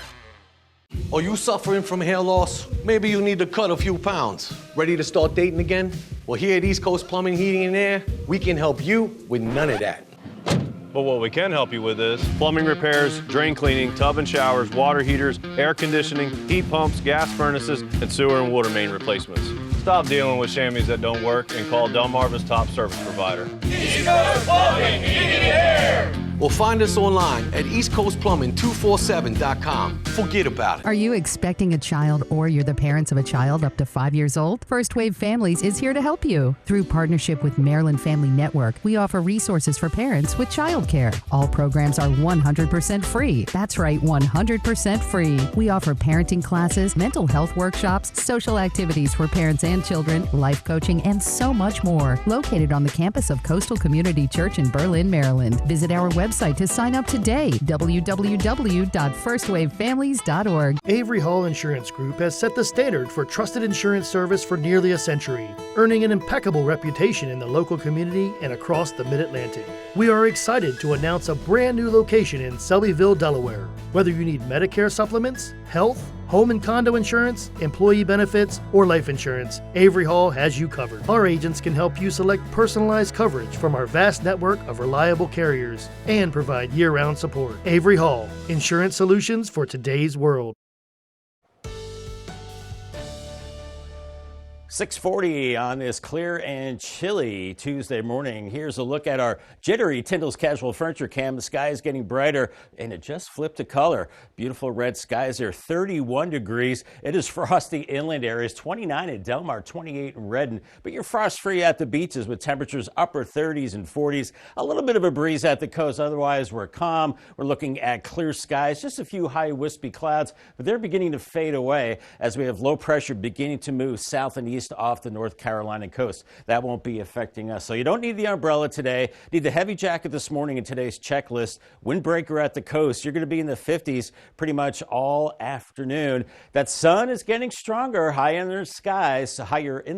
Are you suffering from hair loss? Maybe you need to cut a few pounds. Ready to start dating again? Well, here at East Coast Plumbing, Heating, and Air, we can help you with none of that. But what we can help you with is plumbing repairs, drain cleaning, tub and showers, water heaters, air conditioning, heat pumps, gas furnaces, and sewer and water main replacements. Stop dealing with chamois that don't work and call Delmarva's top service provider. East Coast Plumbing, Heating, and Air. or find us online at eastcoastplumbing247.com. Forget about it. Are you expecting a child or you're the parents of a child up to 5 years old? First Wave Families is here to help you. Through partnership with Maryland Family Network, we offer resources for parents with childcare. All programs are 100% free. That's right, 100% free. We offer parenting classes, mental health workshops, social activities for parents and children, life coaching, and so much more. Located on the campus of Coastal Community Church in Berlin, Maryland. Visit our website to sign up today, www.firstwavefamilies.org. Avery Hall Insurance Group has set the standard for trusted insurance service for nearly a century, earning an impeccable reputation in the local community and across the Mid-Atlantic. We are excited to announce a brand new location in Selbyville, Delaware. Whether you need Medicare supplements, health, home and condo insurance, employee benefits, or life insurance, Avery Hall has you covered. Our agents can help you select personalized coverage from our vast network of reliable carriers and provide year-round support. Avery Hall, insurance solutions for today's world. 6:40 on this clear and chilly Tuesday morning. Here's a look at our jittery Tyndall's Casual Furniture Cam. The sky is getting brighter and it just flipped to color. Beautiful red skies there, 31 degrees. It is frosty inland areas, 29 at Delmar, 28 in Redden. But you're frost free at the beaches with temperatures upper 30s and 40s. A little bit of a breeze at the coast. Otherwise, we're calm. We're looking at clear skies, just a few high wispy clouds, but they're beginning to fade away as we have low pressure beginning to move south and east off the North Carolina coast. That won't be affecting us. So you don't need the umbrella today. Need the heavy jacket this morning in today's checklist. Windbreaker at the coast. You're going to be in the 50s pretty much all afternoon. That sun is getting stronger, higher in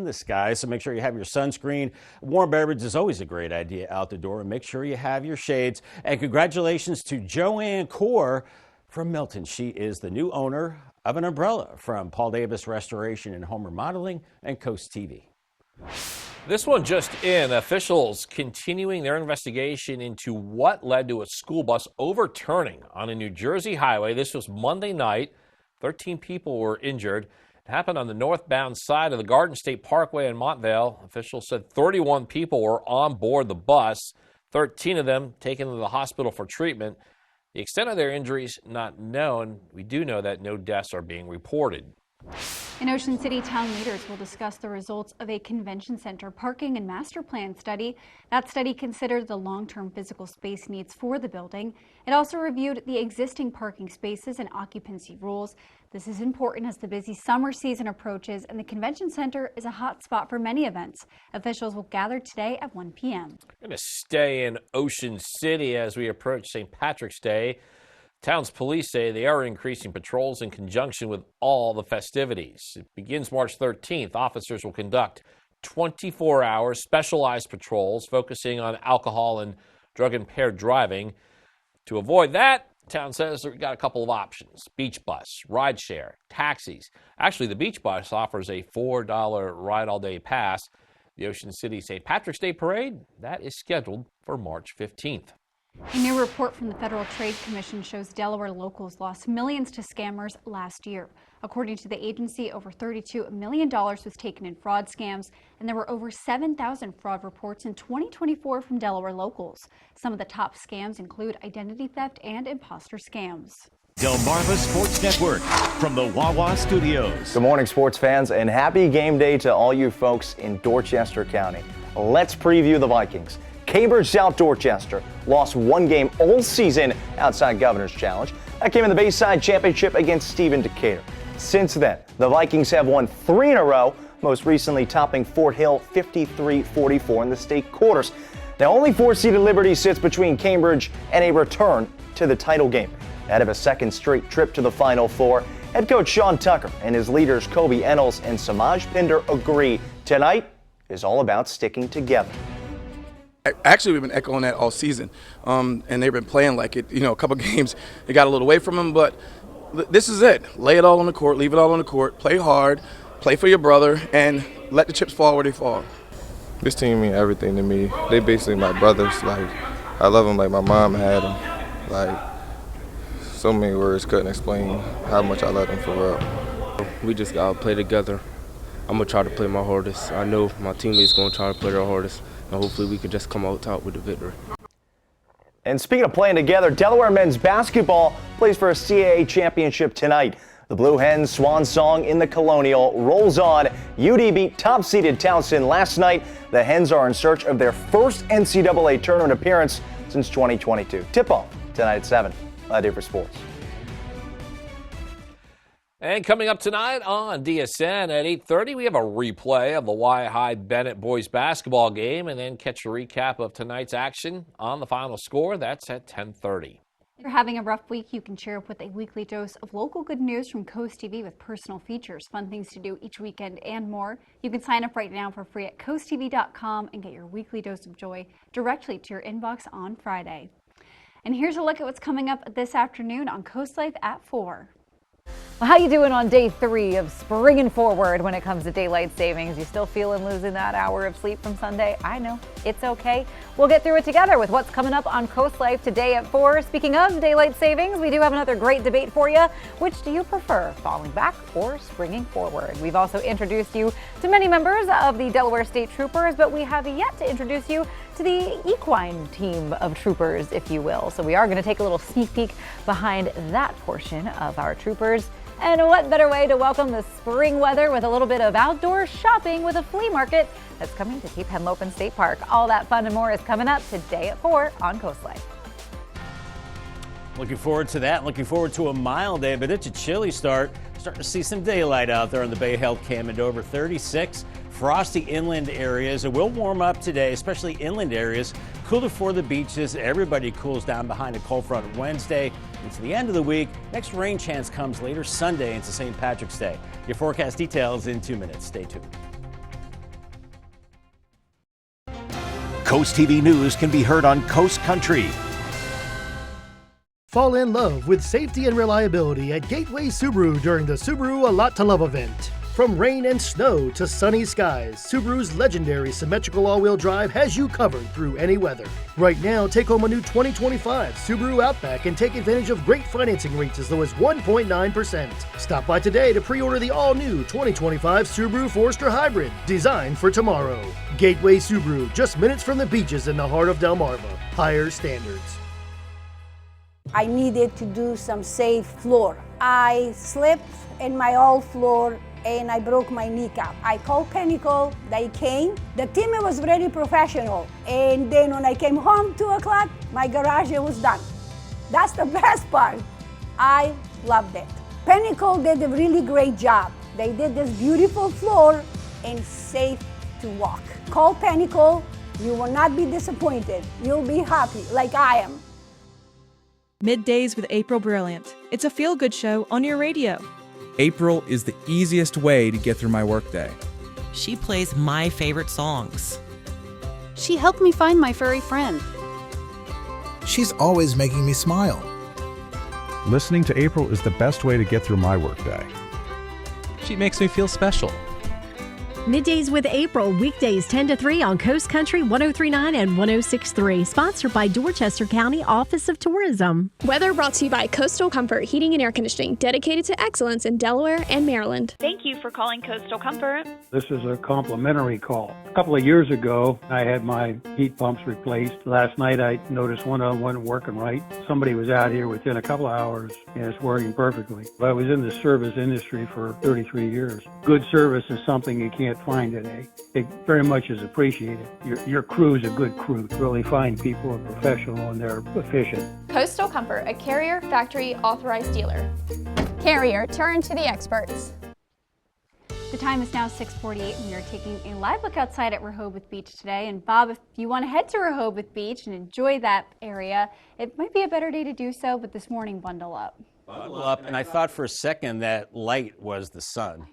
the skies. So make sure you have your sunscreen. Warm beverage is always a great idea out the door. And make sure you have your shades. And congratulations to Joanne Core from Milton. She is the new owner of an umbrella from Paul Davis Restoration and Home Remodeling and CoastTV. This one just in. Officials continuing their investigation into what led to a school bus overturning on a New Jersey highway. This was Monday night. 13 people were injured. It happened on the northbound side of the Garden State Parkway in Montvale. Officials said 31 people were on board the bus, 13 of them taken to the hospital for treatment. The extent of their injuries not known. We do know that no deaths are being reported. In Ocean City, town leaders will discuss the results of a convention center parking and master plan study. That study considered the long-term physical space needs for the building. It also reviewed the existing parking spaces and occupancy rules. This is important as the busy summer season approaches, and the convention center is a hot spot for many events. Officials will gather today at 1 p.m. We're going to stay in Ocean City as we approach St. Patrick's Day. Town's police say they are increasing patrols in conjunction with all the festivities. It begins March 13th. Officers will conduct 24-hour specialized patrols focusing on alcohol and drug-impaired driving. To avoid that, town says they've got a couple of options: beach bus, rideshare, taxis. Actually, the beach bus offers a $4 ride-all-day pass. The Ocean City St. Patrick's Day Parade, that is scheduled for March 15th. A new report from the Federal Trade Commission shows Delaware locals lost millions to scammers last year. According to the agency, over $32 million was taken in fraud scams, and there were over 7,000 fraud reports in 2024 from Delaware locals. Some of the top scams include identity theft and imposter scams. Delmarva Sports Network from the Wawa Studios. Good morning, sports fans, and happy game day to all you folks in Dorchester County. Let's preview the Vikings. Cambridge South Dorchester lost one game all season outside Governor's Challenge. That came in the Bayside Championship against Stephen Decatur. Since then, the Vikings have won 3 in a row, most recently topping Fort Hill 53-44 in the state quarters. Now, only 4-seeded Liberty sits between Cambridge and a return to the title game. Ahead of a second straight trip to the Final Four, head coach Sean Tucker and his leaders Kobe Ennals and Samaj Pinder agree tonight is all about sticking together. Actually, we've been echoing that all season, and they've been playing like it. You know, a couple games, they got a little away from them, but this is it. Lay it all on the court, leave it all on the court, play hard, play for your brother, and let the chips fall where they fall. This team means everything to me. They basically my brothers. Like, I love them like my mom had them. Like, so many words couldn't explain how much I love them for real. We just got to play together. I'm going to try to play my hardest. I know my teammates going to try to play their hardest. And hopefully we can just come out top with the victory. And speaking of playing together, Delaware men's basketball plays for a CAA championship tonight. The Blue Hens swan song in the Colonial rolls on. UD beat top-seeded Townsend last night. The Hens are in search of their first NCAA tournament appearance since 2022. Tip-off tonight at 7. Day for sports. And coming up tonight on DSN at 8:30, we have a replay of the Y-High-Bennett boys basketball game, and then catch a recap of tonight's action on the final score. That's at 10:30. If you're having a rough week, you can cheer up with a weekly dose of local good news from CoastTV with personal features, fun things to do each weekend, and more. You can sign up right now for free at coasttv.com and get your weekly dose of joy directly to your inbox on Friday. And here's a look at what's coming up this afternoon on Coast Life at 4. Well, how you doing on day 3 of springing forward when it comes to daylight savings? You still feeling losing that hour of sleep from Sunday? I know, it's okay. We'll get through it together with what's coming up on Coast Life today at 4. Speaking of daylight savings, we do have another great debate for you. Which do you prefer, falling back or springing forward? We've also introduced you to many members of the Delaware State Troopers, but we have yet to introduce you to the equine team of troopers, if you will. So we are going to take a little sneak peek behind that portion of our troopers. And what better way to welcome the spring weather with a little bit of outdoor shopping with a flea market that's coming to Cape Henlopen State Park. All that fun and more is coming up today at 4 on Coast Life. Looking forward to that. Looking forward to a mild day, but it's a chilly start. Starting to see some daylight out there on the Bay Health Cam and over 36. Frosty inland areas. It will warm up today, especially inland areas. Cooler for the beaches. Everybody cools down behind a cold front Wednesday into the end of the week. Next rain chance comes later Sunday into St. Patrick's Day. Your forecast details in 2 minutes. Stay tuned. Coast TV News can be heard on Coast Country. Fall in love with safety and reliability at Gateway Subaru during the Subaru A Lot to Love event. From rain and snow to sunny skies, Subaru's legendary symmetrical all-wheel drive has you covered through any weather. Right now, take home a new 2025 Subaru Outback and take advantage of great financing rates as low as 1.9%. Stop by today to pre-order the all-new 2025 Subaru Forester Hybrid, designed for tomorrow. Gateway Subaru, just minutes from the beaches in the heart of Delmarva. Higher standards. I needed to do some safe floor. I slipped in my old floor and I broke my kneecap. I called Pinnacle, they came. The team was very professional. And then when I came home 2 o'clock, my garage was done. That's the best part. I loved it. Pinnacle did a really great job. They did this beautiful floor and safe to walk. Call Pinnacle, you will not be disappointed. You'll be happy like I am. Middays with April Brilliant. It's a feel-good show on your radio. April is the easiest way to get through my workday. She plays my favorite songs. She helped me find my furry friend. She's always making me smile. Listening to April is the best way to get through my workday. She makes me feel special. Middays with April, weekdays 10 to 3 on Coast Country 103.9 and 106.3. Sponsored by Dorchester County Office of Tourism. Weather brought to you by Coastal Comfort Heating and Air Conditioning, dedicated to excellence in Delaware and Maryland. Thank you for calling Coastal Comfort. This is a complimentary call. A couple of years ago, I had my heat pumps replaced. Last night, I noticed one of them wasn't working right. Somebody was out here within a couple of hours, and it's working perfectly. I was in the service industry for 33 years. Good service is something you can't find today. It very much is appreciated. Your crew is a good crew. Really fine people are professional and they're efficient. Coastal Comfort, a Carrier Factory authorized dealer. Carrier, turn to the experts. The time is now 6:48 and we are taking a live look outside at Rehoboth Beach today. And Bob, if you want to head to Rehoboth Beach and enjoy that area, it might be a better day to do so, but this morning, bundle up. Bundle up, and I thought for a second that light was the sun.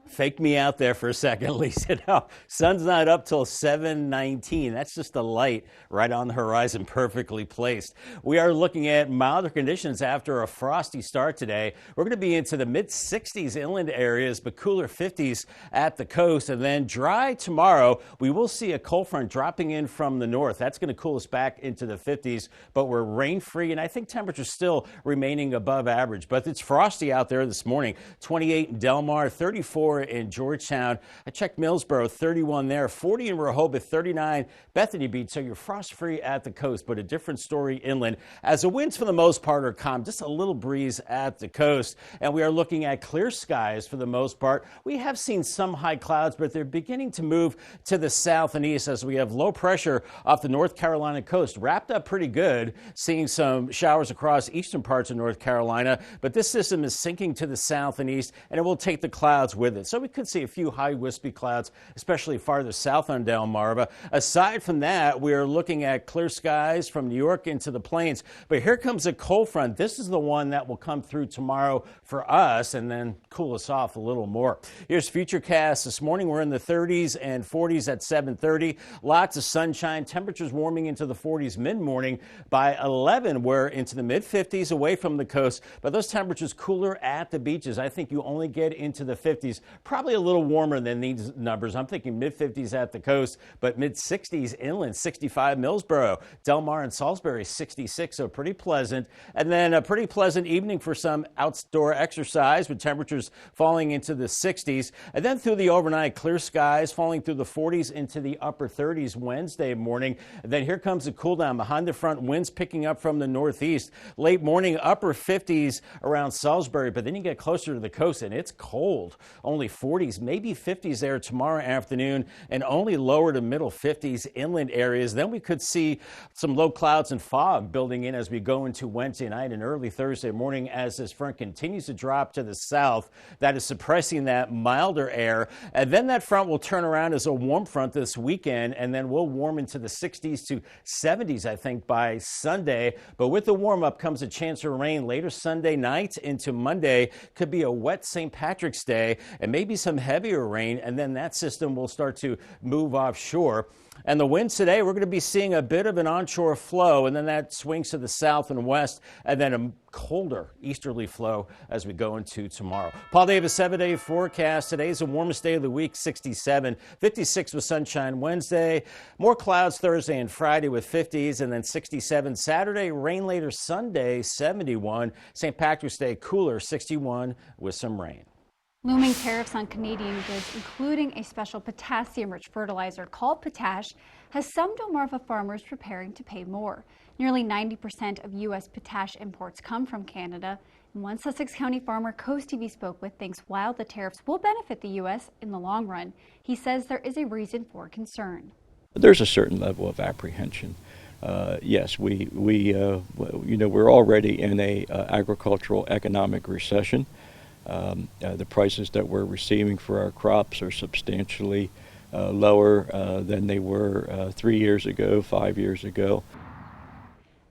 Faked me out there for a second, Lisa. No, sun's not up till 7:19. That's just the light right on the horizon, perfectly placed. We are looking at milder conditions after a frosty start today. We're going to be into the mid-60s inland areas, but cooler 50s at the coast, and then dry tomorrow. We will see a cold front dropping in from the north. That's going to cool us back into the 50s, but we're rain-free, and I think temperatures still remaining above average. But it's frosty out there this morning. 28 in Delmar, 34 34 in Georgetown. I checked Millsboro, 31 there, 40 in Rehoboth, 39 Bethany Beach. So you're frost-free at the coast, but a different story inland. As the winds for the most part are calm, just a little breeze at the coast. And we are looking at clear skies for the most part. We have seen some high clouds, but they're beginning to move to the south and east as we have low pressure off the North Carolina coast. Wrapped up pretty good, seeing some showers across eastern parts of North Carolina, but this system is sinking to the south and east, and it will take the clouds with it. So we could see a few high wispy clouds, especially farther south on Delmarva. Aside from that, we are looking at clear skies from New York into the plains. But here comes a cold front. This is the one that will come through tomorrow for us and then cool us off a little more. Here's Futurecast. This morning we're in the 30s and 40s at 7:30. Lots of sunshine. Temperatures warming into the 40s mid-morning. By 11, we're into the mid-50s away from the coast, but those temperatures cooler at the beaches. I think you only get into the 50s, probably a little warmer than these numbers. I'm thinking mid-50s at the coast, but mid-60s inland, 65 Millsboro, Delmar and Salisbury, 66, so pretty pleasant. And then a pretty pleasant evening for some outdoor exercise with temperatures falling into the 60s. And then through the overnight, clear skies falling through the 40s into the upper 30s Wednesday morning. And then here comes the cool down behind the front, winds picking up from the northeast. Late morning, upper 50s around Salisbury, but then you get closer to the coast and it's cold. Only 40s, maybe 50s there tomorrow afternoon, and only lower to middle 50s inland areas. Then we could see some low clouds and fog building in as we go into Wednesday night and early Thursday morning as this front continues to drop to the south. That is suppressing that milder air. And then that front will turn around as a warm front this weekend, and then we'll warm into the 60s to 70s, I think, by Sunday. But with the warm up comes a chance of rain later Sunday night into Monday. Could be a wet St. Patrick's Day and maybe some heavier rain, and then that system will start to move offshore. And the winds today, we're going to be seeing a bit of an onshore flow, and then that swings to the south and west, and then a colder easterly flow as we go into tomorrow. Paul Davis, 7-day forecast. Today's the warmest day of the week, 67. 56 with sunshine Wednesday. More clouds Thursday and Friday with 50s, and then 67 Saturday. Rain later Sunday, 71. St. Patrick's Day, cooler, 61 with some rain. Looming tariffs on Canadian goods, including a special potassium-rich fertilizer called potash, has some Delmarva farmers preparing to pay more. Nearly 90% of U.S. potash imports come from Canada, and one Sussex County farmer CoastTV spoke with thinks while the tariffs will benefit the U.S. in the long run, he says there is a reason for concern. There's a certain level of apprehension. Yes, we're already in a agricultural economic recession. The prices that we're receiving for our crops are substantially lower than they were 3 years ago, 5 years ago.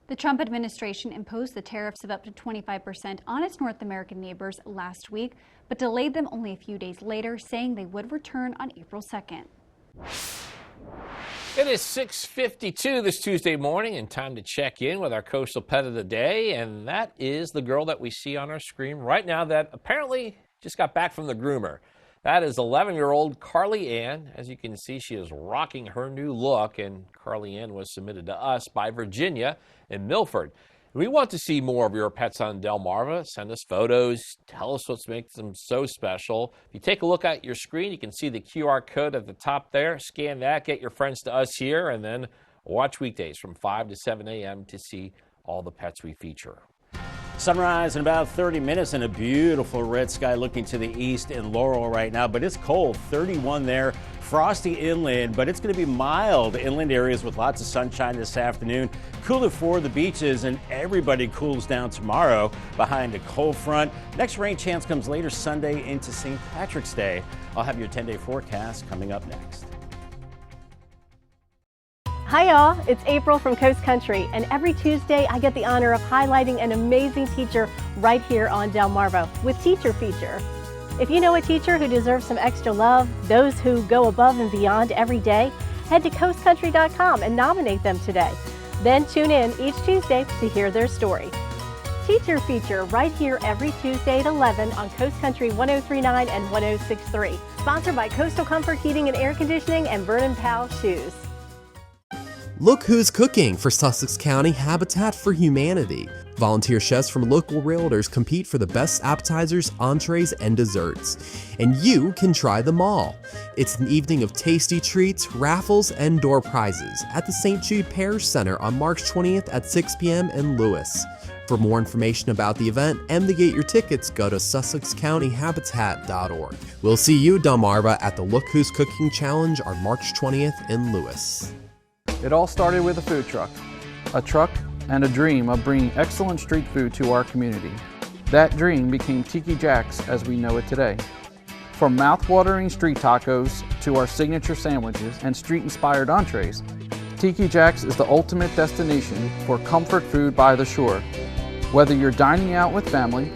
The Trump administration imposed the tariffs of up to 25% on its North American neighbors last week, but delayed them only a few days later, saying they would return on April 2nd. It is 6:52 this Tuesday morning, and time to check in with our coastal pet of the day, and that is the girl that we see on our screen right now that apparently just got back from the groomer. That is 11-year-old Carly Ann. As you can see, she is rocking her new look, and Carly Ann was submitted to us by Virginia in Milford. We want to see more of your pets on Delmarva. Send us photos. Tell us what makes them so special. If you take a look at your screen, you can see the QR code at the top there. Scan that, get your friends to us here, and then watch weekdays from 5 to 7 a.m. to see all the pets we feature. Sunrise in about 30 minutes and a beautiful red sky looking to the east in Laurel right now, but it's cold, 31 there. Frosty inland, but it's going to be mild inland areas with lots of sunshine this afternoon. Cooler for the beaches, and everybody cools down tomorrow behind a cold front. Next rain chance comes later Sunday into St. Patrick's Day. I'll have your 10-day forecast coming up next. Hi y'all, it's April from Coast Country, and every Tuesday I get the honor of highlighting an amazing teacher right here on Delmarva with Teacher Feature. If you know a teacher who deserves some extra love, those who go above and beyond every day, head to coastcountry.com and nominate them today. Then tune in each Tuesday to hear their story. Teacher Feature right here every Tuesday at 11 on Coast Country 103.9 and 106.3. Sponsored by Coastal Comfort Heating and Air Conditioning and Vernon Powell Shoes. Look who's cooking for Sussex County Habitat for Humanity. Volunteer chefs from local realtors compete for the best appetizers, entrees, and desserts. And you can try them all. It's an evening of tasty treats, raffles, and door prizes at the St. Jude Parish Center on March 20th at 6 p.m. in Lewis. For more information about the event and to get your tickets, go to SussexCountyHabitat.org. We'll see you, Delmarva, at the Look Who's Cooking Challenge on March 20th in Lewis. It all started with a food truck and a dream of bringing excellent street food to our community. That dream became Tiki Jack's as we know it today. From mouth-watering street tacos to our signature sandwiches and street-inspired entrees, Tiki Jack's is the ultimate destination for comfort food by the shore. Whether you're dining out with family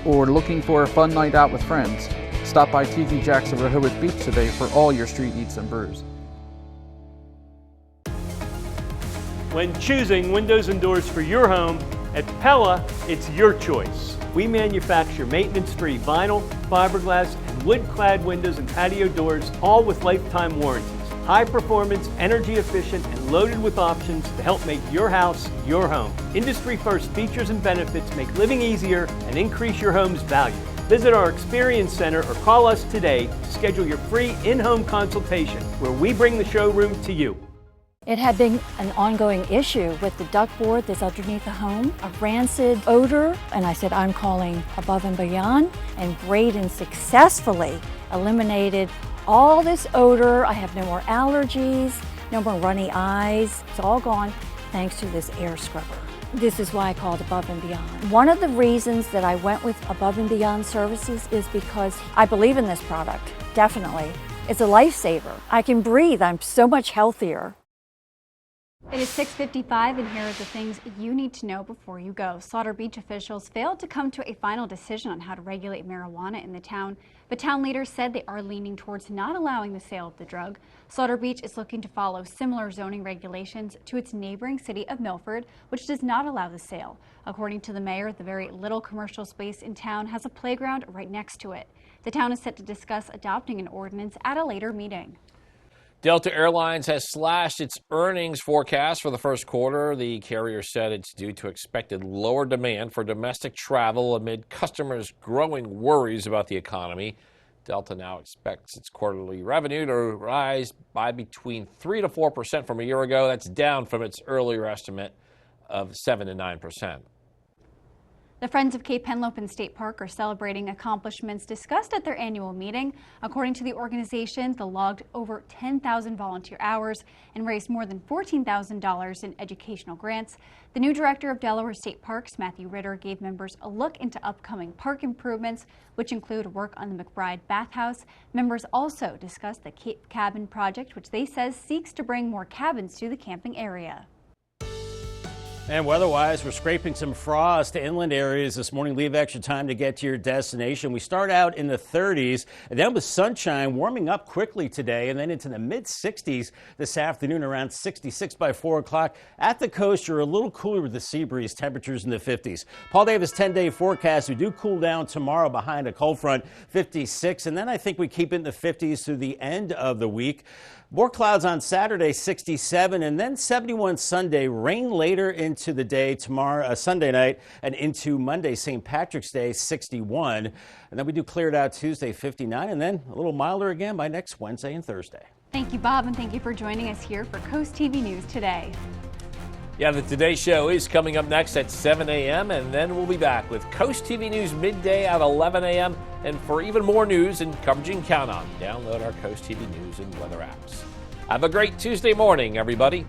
or looking for a fun night out with friends, stop by Tiki Jack's of Rehoboth Beach today for all your street eats and brews. When choosing windows and doors for your home, at Pella, it's your choice. We manufacture maintenance-free vinyl, fiberglass, and wood-clad windows and patio doors, all with lifetime warranties. High performance, energy efficient, and loaded with options to help make your house your home. Industry-first features and benefits make living easier and increase your home's value. Visit our Experience Center or call us today to schedule your free in-home consultation, where we bring the showroom to you. It had been an ongoing issue with the ductboard that's underneath the home, a rancid odor, and I said, I'm calling Above and Beyond, and Braden successfully eliminated all this odor. I have no more allergies, no more runny eyes. It's all gone thanks to this air scrubber. This is why I called Above and Beyond. One of the reasons that I went with Above and Beyond Services is because I believe in this product, definitely. It's a lifesaver. I can breathe, I'm so much healthier. It is 6:55, and here are the things you need to know before you go. Slaughter Beach officials failed to come to a final decision on how to regulate marijuana in the town, but town leaders said they are leaning towards not allowing the sale of the drug. Slaughter Beach is looking to follow similar zoning regulations to its neighboring city of Milford, which does not allow the sale. According to the mayor, the very little commercial space in town has a playground right next to it. The town is set to discuss adopting an ordinance at a later meeting. Delta Airlines has slashed its earnings forecast for the first quarter. The carrier said it's due to expected lower demand for domestic travel amid customers' growing worries about the economy. Delta now expects its quarterly revenue to rise by between 3 to 4% from a year ago. That's down from its earlier estimate of 7 to 9%. The Friends of Cape Henlopen State Park are celebrating accomplishments discussed at their annual meeting. According to the organization, they logged over 10,000 volunteer hours and raised more than $14,000 in educational grants. The new director of Delaware State Parks, Matthew Ritter, gave members a look into upcoming park improvements, which include work on the McBride Bathhouse. Members also discussed the Cape Cabin project, which they say seeks to bring more cabins to the camping area. And weather-wise, we're scraping some frost to inland areas this morning. Leave extra time to get to your destination. We start out in the 30s, and then with sunshine warming up quickly today, and then into the mid-60s this afternoon, around 66 by 4 o'clock. At the coast, you're a little cooler with the sea breeze, temperatures in the 50s. Paul Davis 10-day forecast. We do cool down tomorrow behind a cold front, 56, and then I think we keep it in the 50s through the end of the week. More clouds on Saturday, 67, and then 71 Sunday. Rain later into the day tomorrow, Sunday night, and into Monday, St. Patrick's Day, 61. And then we do clear it out Tuesday, 59, and then a little milder again by next Wednesday and Thursday. Thank you, Bob, and thank you for joining us here for Coast TV News Today. Yeah, the Today Show is coming up next at 7 a.m., and then we'll be back with Coast TV News midday at 11 a.m. And for even more news and coverage you can count on, download our Coast TV News and weather apps. Have a great Tuesday morning, everybody.